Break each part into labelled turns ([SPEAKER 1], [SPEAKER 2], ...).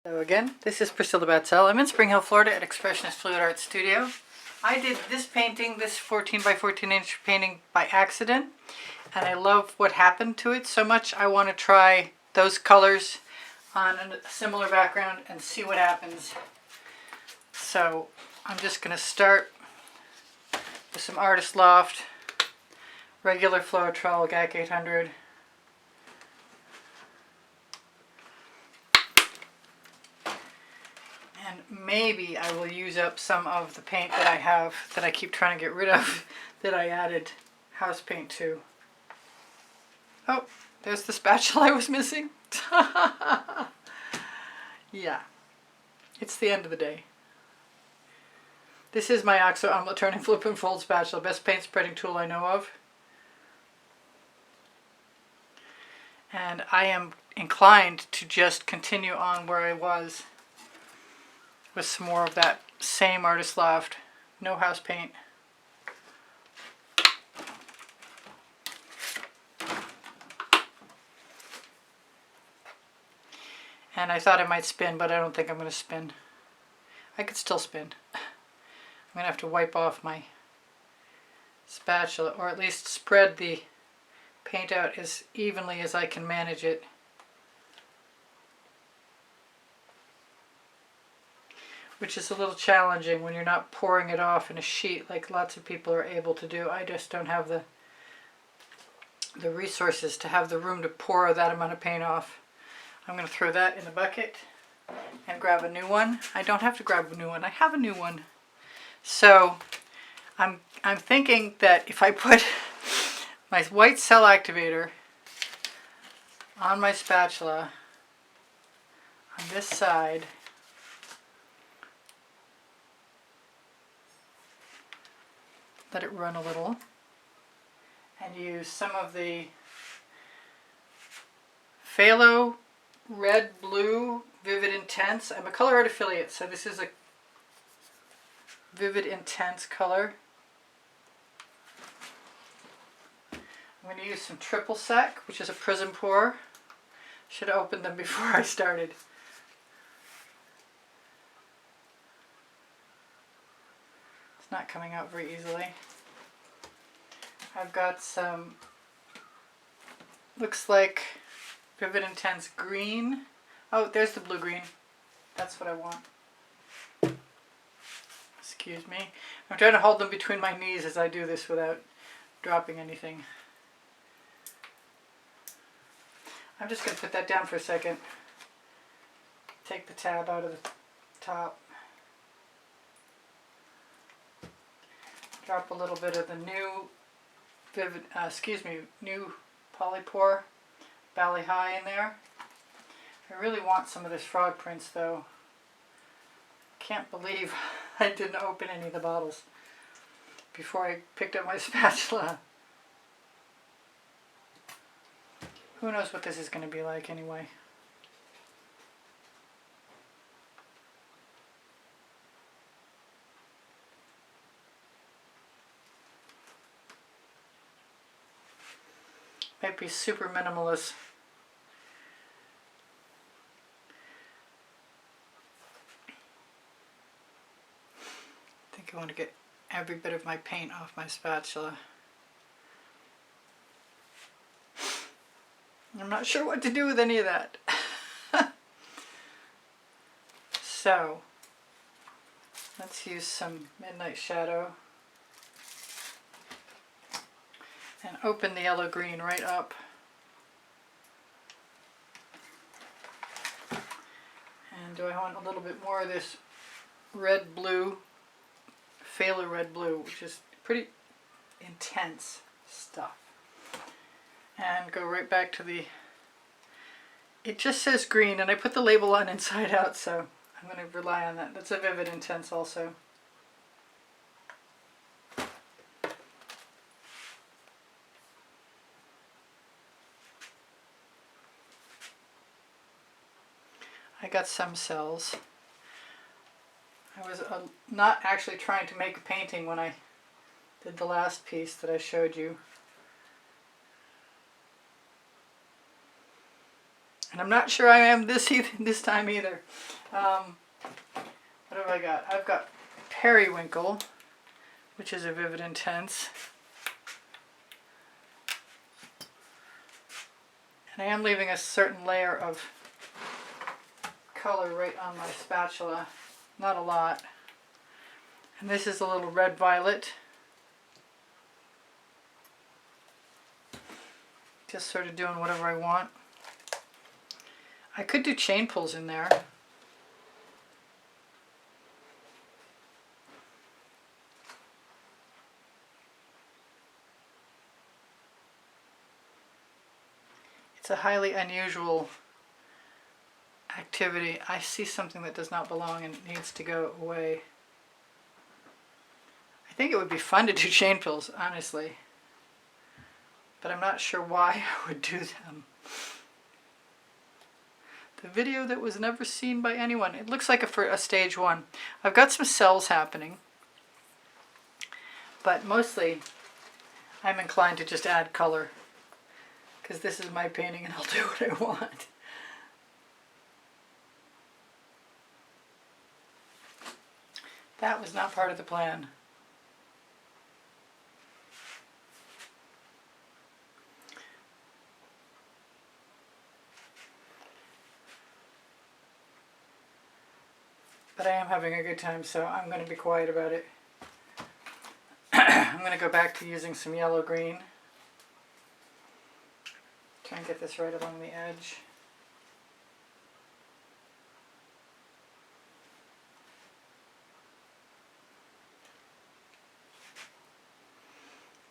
[SPEAKER 1] Hello again, this is Priscilla Batzell. I'm in Spring Hill, Florida at Expressionist Fluid Art Studio. I did this painting, this 14 by 14 inch painting by accident, and I love what happened to it so much I want to try those colors on a similar background and see what happens. So I'm just going to start with some Artist Loft, regular Floetrol GAC 800. And maybe I will use up some of the paint that I have that I keep trying to get rid of that I added house paint to. Oh, there's the spatula I was missing. Yeah, it's the end of the day. This is my OXO Omelette Turning Flip and Fold Spatula, best paint spreading tool I know of. And I am inclined to just continue on where I was with some more of that same Artist Loft, no house paint. And I thought I might spin, but I don't think I'm going to spin. I could still spin. I'm going to have to wipe off my spatula, or at least spread the paint out as evenly as I can manage it. Which is a little challenging when you're not pouring it off in a sheet like lots of people are able to do. I just don't have the resources to have the room to pour that amount of paint off. I'm going to throw that in the bucket and grab a new one. I don't have to grab a new one. I have a new one. So I'm thinking that if I put my white cell activator on my spatula on this side, let it run a little, and use some of the Phaloe Red Blue Vivid Intense. I'm a Colourarte affiliate, so this is a Vivid Intense color. I'm going to use some Triple Sec, which is a Prizm pour. Should have opened them before I started. It's not coming out very easily. I've got some, looks like Vivid Intense Green. Oh, there's the blue-green. That's what I want. Excuse me. I'm trying to hold them between my knees as I do this without dropping anything. I'm just going to put that down for a second. Take the tab out of the top. Drop a little bit of the new new Polypore Bahi in there. I really want some of this frog prints though. Can't believe I didn't open any of the bottles before I picked up my spatula. Who knows what this is going to be like anyway. Might be super minimalist. I think I want to get every bit of my paint off my spatula. I'm not sure what to do with any of that. So, let's use some Midnight Shadow. And open the yellow-green right up. And do I want a little bit more of this red-blue, Phaloe red-blue, which is pretty intense stuff. And go right back to the, it just says green, and I put the label on inside out, so I'm going to rely on that. That's a Vivid Intense also. I got some cells. I was not actually trying to make a painting when I did the last piece that I showed you. And I'm not sure I am this time either. What have I got? I've got Periwinkle, which is a Vivid Intense. And I am leaving a certain layer of color right on my spatula. Not a lot. And this is a little red violet. Just sort of doing whatever I want. I could do chain pulls in there. It's a highly unusual activity. I see something that does not belong and needs to go away. I think it would be fun to do chain pulls, honestly. But I'm not sure why I would do them. The video that was never seen by anyone. It looks like a stage 1. I've got some cells happening. But mostly, I'm inclined to just add color. Because this is my painting and I'll do what I want. That was not part of the plan. But I am having a good time, so I'm going to be quiet about it. I'm going to go back to using some yellow-green. Try and get this right along the edge.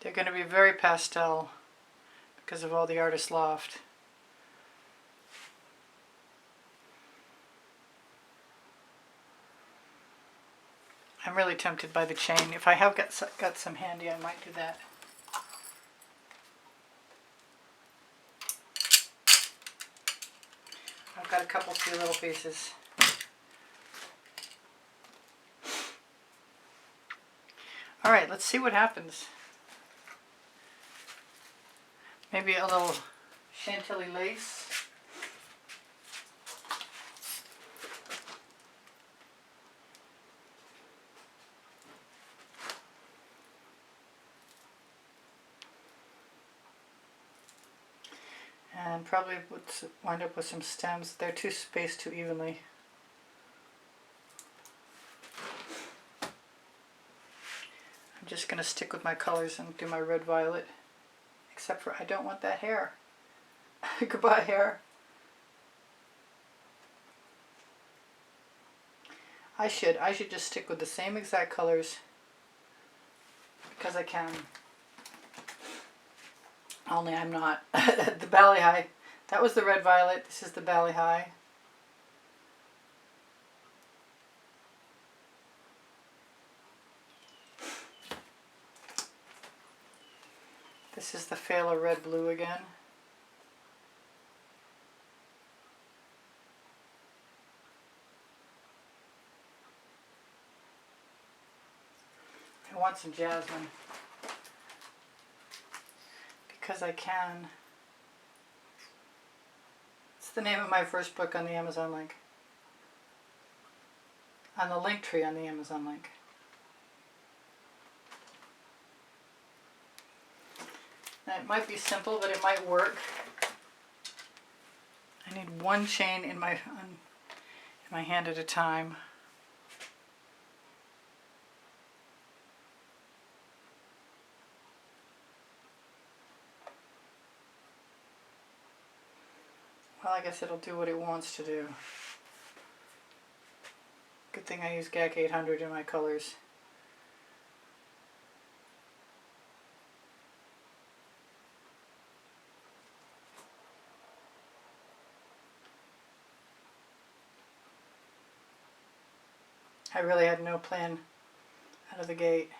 [SPEAKER 1] They're going to be very pastel because of all the artist loft. I'm really tempted by the chain. If I have got some handy, I might do that. I've got a few little pieces. Alright, let's see what happens. Maybe a little Chantilly lace. And probably wind up with some stems. They're too spaced too evenly. I'm just going to stick with my colors and do my red violet. Except for I don't want that hair. Goodbye, hair. I should just stick with the same exact colors because I can. Only I'm not. The Bahi. That was the red violet. This is the Bahi. This is the Phaloe red blue again. I want some jasmine. Because I can. It's the name of my first book on the Amazon link. On the link tree on the Amazon link. Now it might be simple, but it might work. I need one chain in my hand at a time. Well, I guess it'll do what it wants to do. Good thing I use GAC 800 in my colors. I really had no plan out of the gate.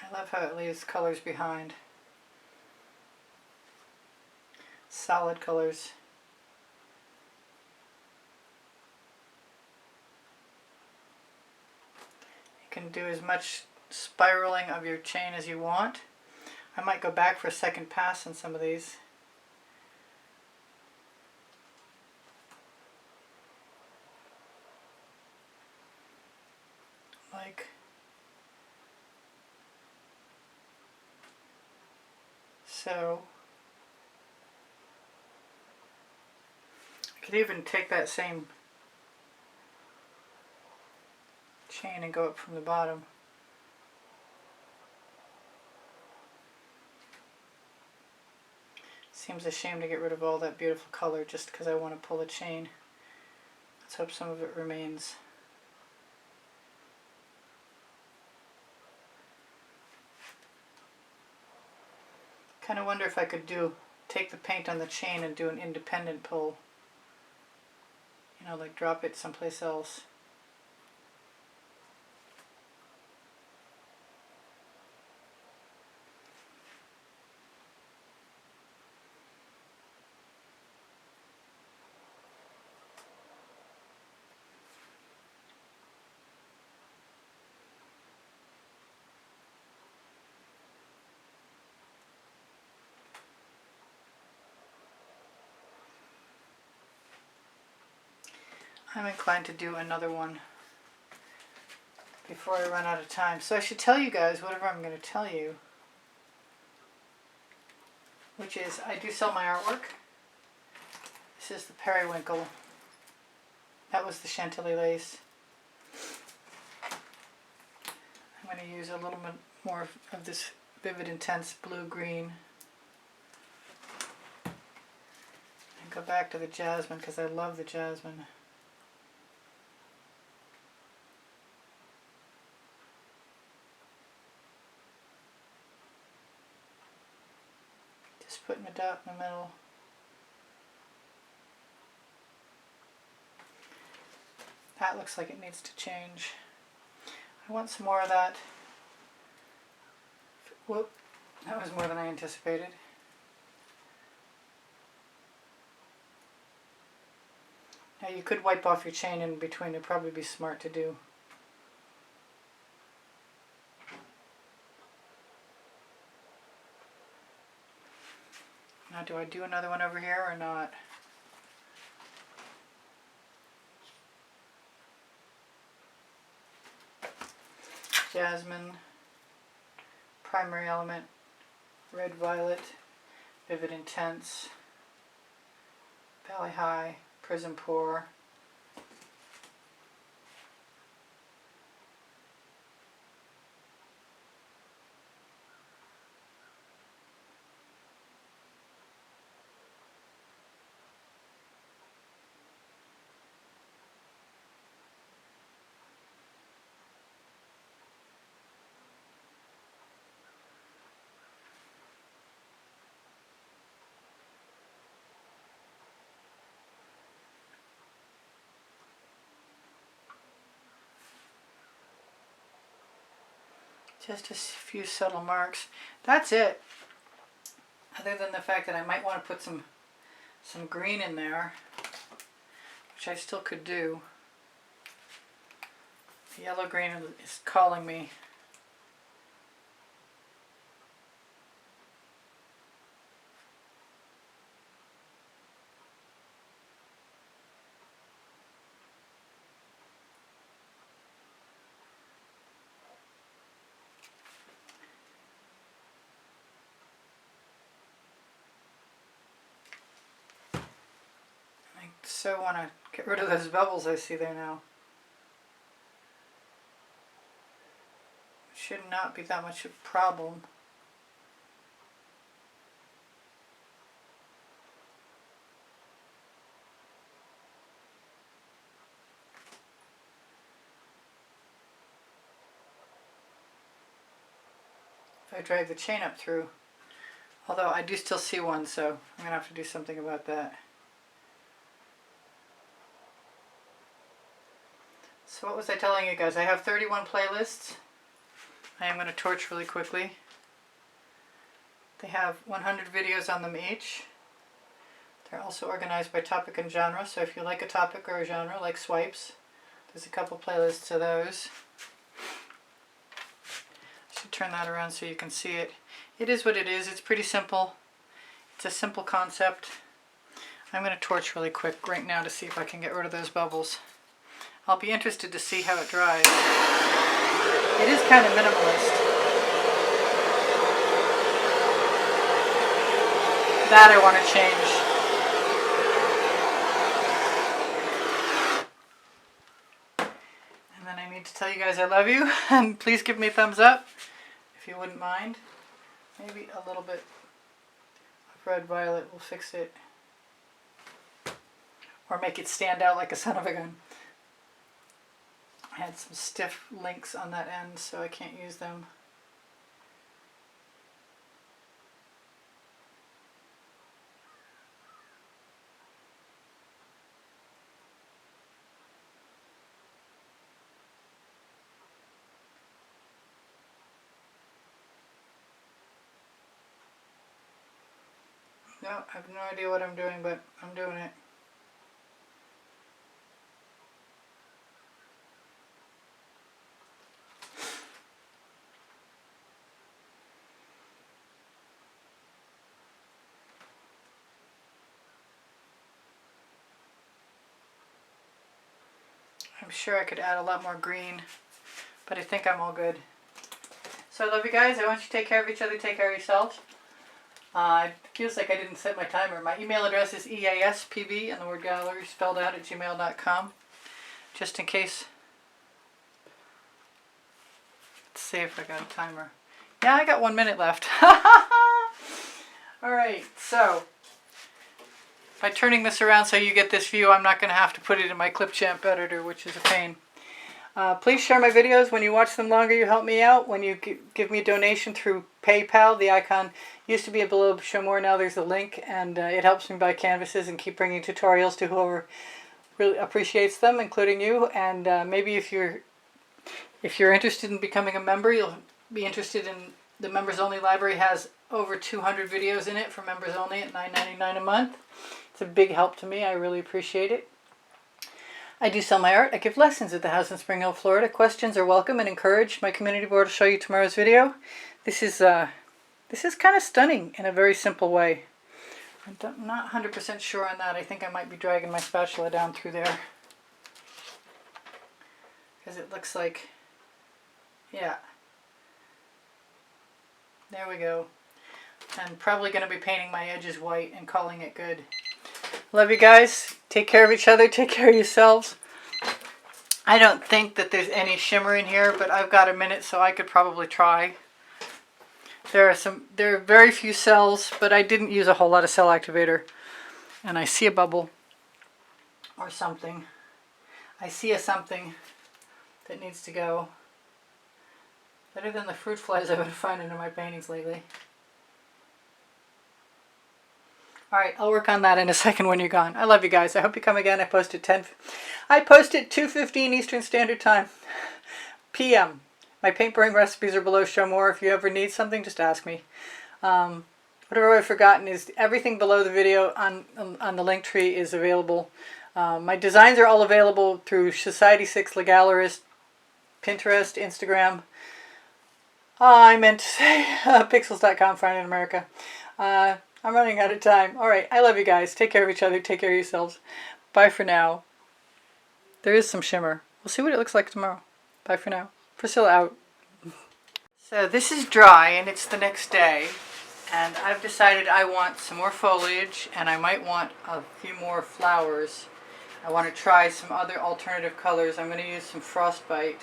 [SPEAKER 1] I love how it leaves colors behind. Solid colors. You can do as much spiraling of your chain as you want. I might go back for a second pass on some of these. Like so. I could even take that same chain and go up from the bottom. Seems a shame to get rid of all that beautiful color just because I want to pull a chain. Let's hope some of it remains. Kind of wonder if I could take the paint on the chain and do an independent pull. You know, like drop it someplace else. I'm inclined to do another one before I run out of time. So I should tell you guys whatever I'm going to tell you, which is I do sell my artwork. This is the periwinkle. That was the Chantilly lace. I'm going to use a little bit more of this vivid intense blue-green. And go back to the jasmine because I love the jasmine. Just putting a dot in the middle. That looks like it needs to change. I want some more of that. Whoop, that was more than I anticipated. Now you could wipe off your chain in between, it'd probably be smart to do. Now do I do another one over here or not? Jasmine, Primary Element, Red Violet, Vivid Intense, Valley High, Prizm Pour, just a few subtle marks. That's it. Other than the fact that I might want to put some green in there, which I still could do. The yellow-green is calling me. So want to get rid of those bubbles I see there now. Should not be that much of a problem. If I drag the chain up through, although I do still see one, so I'm going to have to do something about that. So what was I telling you guys? I have 31 playlists. I am going to torch really quickly. They have 100 videos on them each. They're also organized by topic and genre, so if you like a topic or a genre, like swipes, there's a couple playlists of those. I should turn that around so you can see it. it is what it is. It's pretty simple. It's a simple concept. I'm going to torch really quick right now to see if I can get rid of those bubbles. I'll be interested to see how it dries. It is kind of minimalist. That I want to change. And then I need to tell you guys I love you, and please give me a thumbs up if you wouldn't mind. Maybe a little bit of red violet will fix it. Or make it stand out like a son of a gun. I had some stiff links on that end, so I can't use them. No, I have no idea what I'm doing, but I'm doing it. I'm sure I could add a lot more green, but I think I'm all good. So I love you guys. I want you to take care of each other. Take care of yourselves. It feels like I didn't set my timer. My email address is easpb and the word gallery spelled out at gmail.com. Just in case. Let's see if I got a timer. Yeah, I got 1 minute left. Alright, so by turning this around so you get this view, I'm not going to have to put it in my Clipchamp editor, which is a pain. Please share my videos. When you watch them longer, you help me out. When you give me a donation through PayPal, the icon used to be below Show More. Now there's a link, and it helps me buy canvases and keep bringing tutorials to whoever really appreciates them, including you. And maybe if you're interested in becoming a member, you'll be interested in the Members Only library. Has over 200 videos in it for members only at $9.99 a month. It's a big help to me. I really appreciate it. I do sell my art. I give lessons at the house in Spring Hill, Florida. Questions are welcome and encouraged. My community board will show you tomorrow's video. This is kind of stunning in a very simple way. I'm not 100% sure on that. I think I might be dragging my spatula down through there, because it looks like, yeah. There we go. I'm probably going to be painting my edges white and calling it good. Love you guys. Take care of each other. Take care of yourselves. I don't think that there's any shimmer in here, but I've got a minute, so I could probably try. There are very few cells, but I didn't use a whole lot of cell activator. And I see a bubble or something. I see a something that needs to go. Better than the fruit flies I've been finding in my paintings lately. Alright, I'll work on that in a second when you're gone. I love you guys. I hope you come again. I post at 2:15 Eastern Standard Time. PM. My paint pouring recipes are below Show More. If you ever need something, just ask me. Whatever I've forgotten is everything below the video on the link tree is available. My designs are all available through Society6, Legallerist, Pinterest, Instagram. I meant to say pixels.com, Find in America. I'm running out of time. Alright, I love you guys. Take care of each other. Take care of yourselves. Bye for now. There is some shimmer. We'll see what it looks like tomorrow. Bye for now. Priscilla out. So this is dry and it's the next day. And I've decided I want some more foliage and I might want a few more flowers. I want to try some other alternative colors. I'm going to use some Frostbite.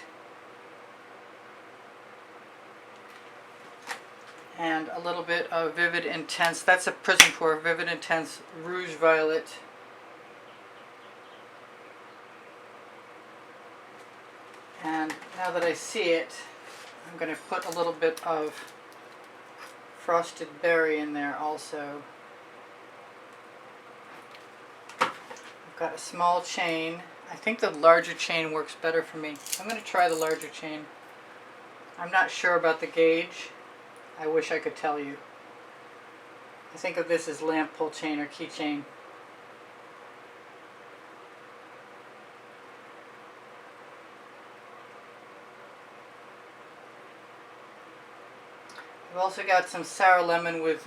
[SPEAKER 1] And a little bit of Vivid Intense. That's a Prizm pour. Vivid Intense Rouge Violet. And now that I see it, I'm going to put a little bit of Frosted Berry in there also. I've got a small chain. I think the larger chain works better for me. I'm going to try the larger chain. I'm not sure about the gauge. I wish I could tell you. I think of this as lamp pull chain or key chain. I've also got some sour lemon with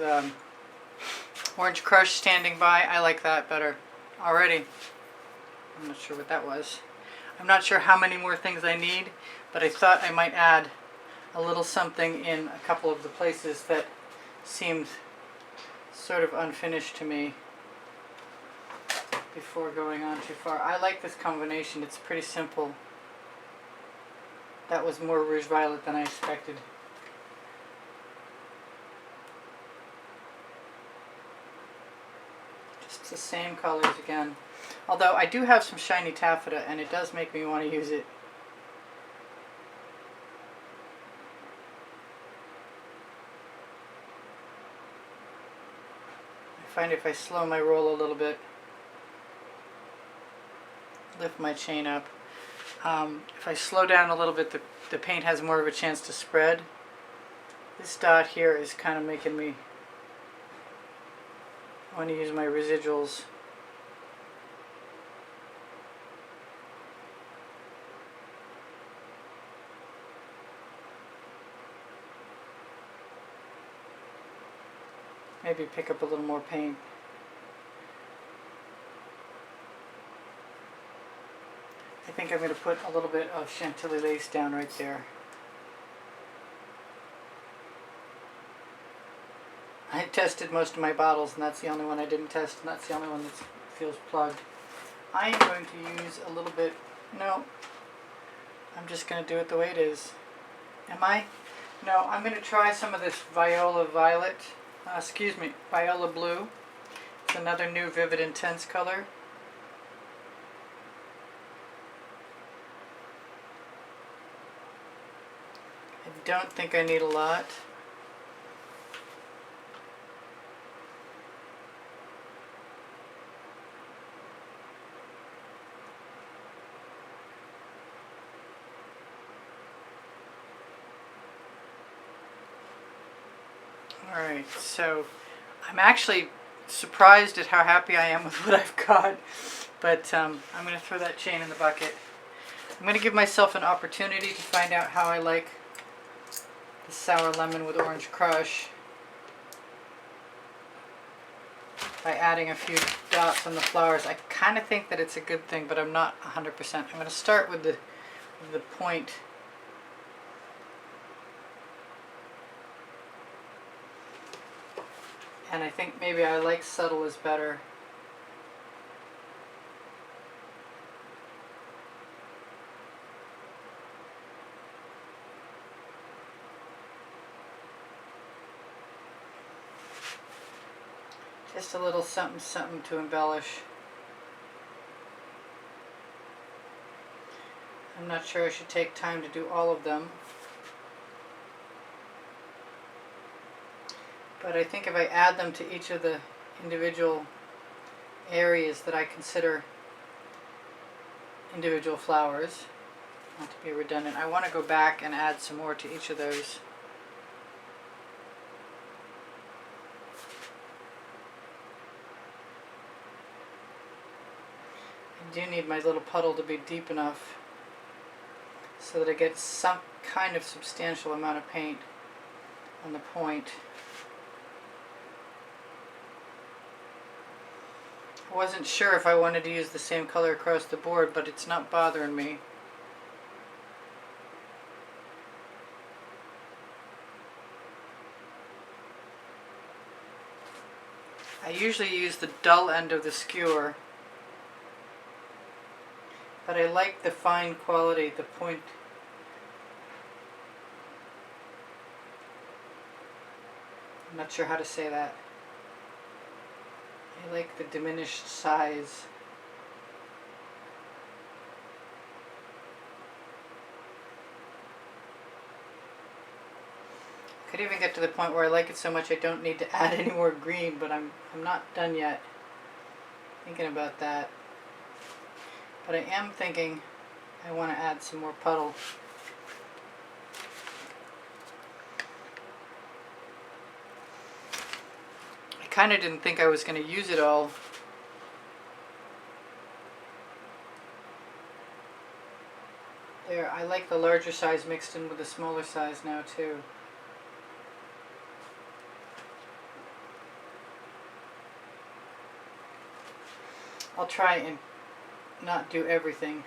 [SPEAKER 1] orange crush standing by. I like that better already. I'm not sure what that was. I'm not sure how many more things I need, but I thought I might add a little something in a couple of the places that seemed sort of unfinished to me before going on too far. I like this combination. It's pretty simple. That was more Rouge Violet than I expected. Just the same colors again. Although I do have some shiny taffeta and it does make me want to use it. I find if I slow my roll a little bit, lift my chain up, if I slow down a little bit, the paint has more of a chance to spread. This dot here is kind of making me want to use my residuals. Maybe pick up a little more paint. I think I'm going to put a little bit of Chantilly lace down right there. I tested most of my bottles and that's the only one I didn't test, and that's the only one that feels plugged. I am going to use a little bit, no, I'm just going to do it the way it is. Am I? No, I'm going to try some of this Viola Violet. Viola Blue. It's another new Vivid Intense color. I don't think I need a lot. Alright, so I'm actually surprised at how happy I am with what I've got, but I'm going to throw that chain in the bucket. I'm going to give myself an opportunity to find out how I like the sour lemon with orange crush by adding a few dots on the flowers. I kind of think that it's a good thing, but I'm not 100%. I'm going to start with the point. And I think maybe I like subtle is better. Just a little something something to embellish. I'm not sure I should take time to do all of them. But I think if I add them to each of the individual areas that I consider individual flowers, not to be redundant, I want to go back and add some more to each of those. I do need my little puddle to be deep enough so that I get some kind of substantial amount of paint on the point. I wasn't sure if I wanted to use the same color across the board, but it's not bothering me. I usually use the dull end of the skewer, but I like the fine quality, the point. I'm not sure how to say that. I like the diminished size. Could even get to the point where I like it so much I don't need to add any more green, but I'm not done yet thinking about that. But I am thinking I want to add some more puddle. I kind of didn't think I was going to use it all. There, I like the larger size mixed in with the smaller size now too. I'll try and not do everything.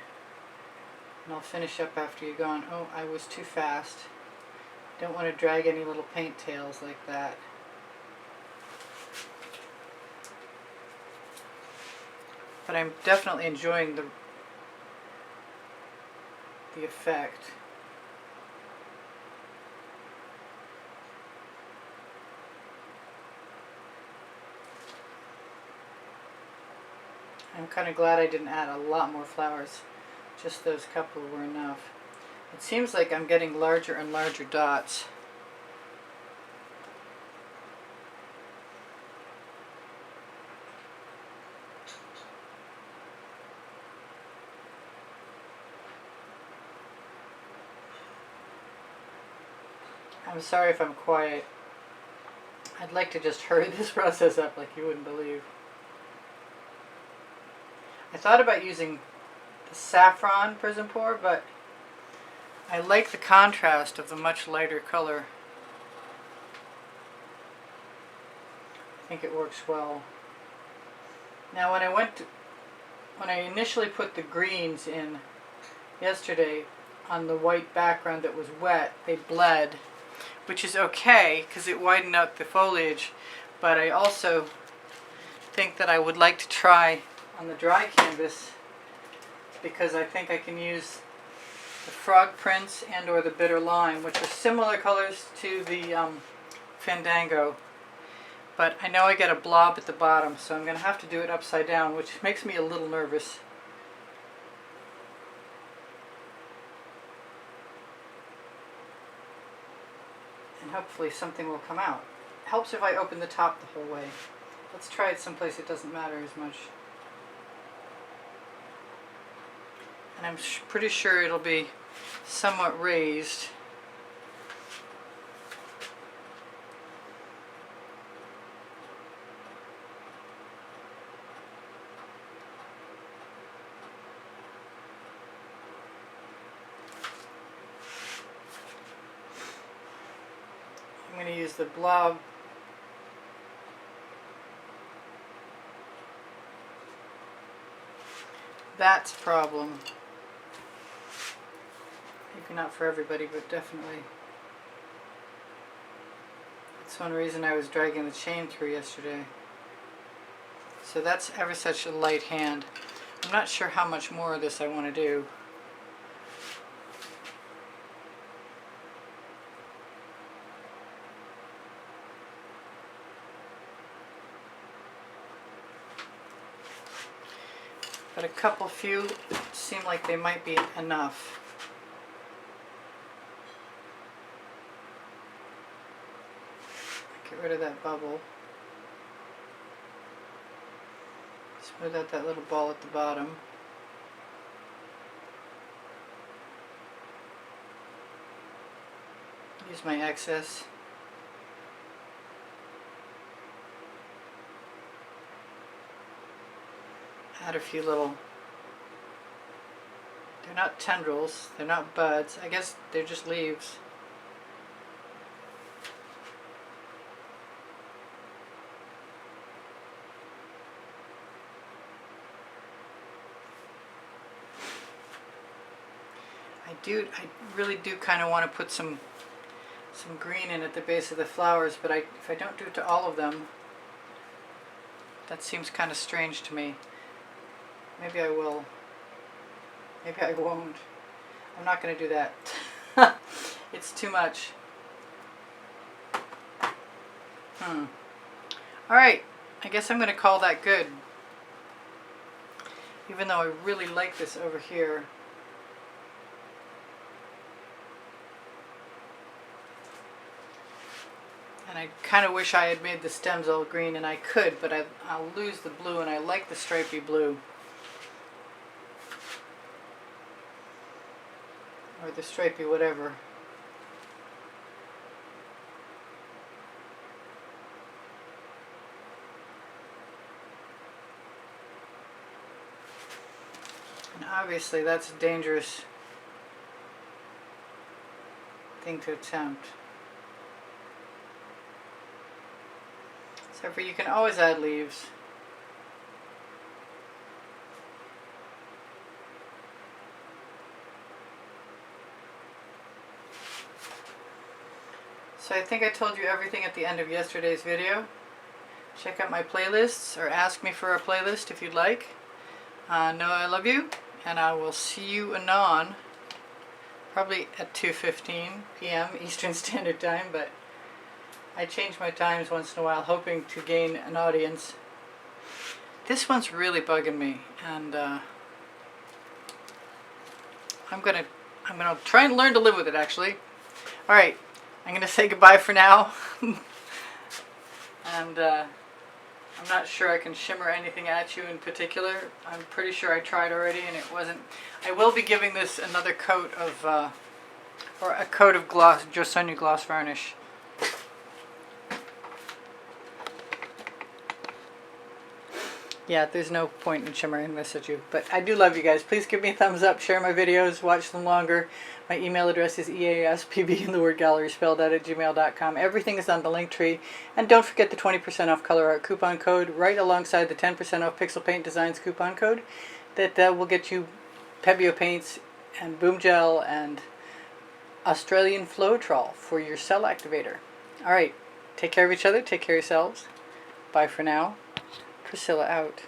[SPEAKER 1] And I'll finish up after you're gone. Oh, I was too fast. Don't want to drag any little paint tails like that. But I'm definitely enjoying the effect. I'm kind of glad I didn't add a lot more flowers. Just those couple were enough. It seems like I'm getting larger and larger dots. I'm sorry if I'm quiet. I'd like to just hurry this process up like you wouldn't believe. I thought about using the saffron Prizm pour, but I like the contrast of the much lighter color. I think it works well. Now when I initially put the greens in yesterday on the white background that was wet, they bled, which is okay because it widened out the foliage, but I also think that I would like to try on the dry canvas because I think I can use the frog prints and or the bitter lime, which are similar colors to the Fandango, but I know I get a blob at the bottom, so I'm going to have to do it upside down, which makes me a little nervous. And hopefully something will come out. Helps if I open the top the whole way. Let's try it someplace it doesn't matter as much. And I'm pretty sure it'll be somewhat raised. I'm going to use the blob. That's a problem. Maybe not for everybody, but definitely. That's one reason I was dragging the chain through yesterday. So that's ever such a light hand. I'm not sure how much more of this I want to do. But a few seem like they might be enough. Get rid of that bubble. Smooth out that little ball at the bottom. Use my excess. Add a few little, they're not tendrils, they're not buds, I guess they're just leaves. I really do kind of want to put some green in at the base of the flowers, but if I don't do it to all of them, that seems kind of strange to me. Maybe I will. Maybe I won't. I'm not going to do that. It's too much. Alright, I guess I'm going to call that good. Even though I really like this over here. And I kind of wish I had made the stems all green, and I could, but I'll lose the blue, and I like the stripy blue. Or the stripy whatever. And obviously that's a dangerous thing to attempt. Except for you can always add leaves. So I think I told you everything at the end of yesterday's video. Check out my playlists or ask me for a playlist if you'd like. Know I love you, and I will see you anon, probably at 2:15 p.m. Eastern Standard Time, but I change my times once in a while, hoping to gain an audience. This one's really bugging me, and I'm gonna try and learn to live with it, actually. All right, I'm gonna say goodbye for now, and I'm not sure I can shimmer anything at you in particular. I'm pretty sure I tried already, and it wasn't. I will be giving this another coat of, or a coat of gloss, Josonia gloss varnish. Yeah, there's no point in shimmering this at you, but I do love you guys. Please give me a thumbs up, share my videos, watch them longer. My email address is easpbgallery in the word gallery spelled out at gmail.com. Everything is on the link tree, and don't forget the 20% off Colourarte coupon code right alongside the 10% off Pixel Paint Designs coupon code. That will get you Pebeo paints and Boom Gel and Australian Floetrol for your cell activator. All right, take care of each other, take care of yourselves. Bye for now. Priscilla out.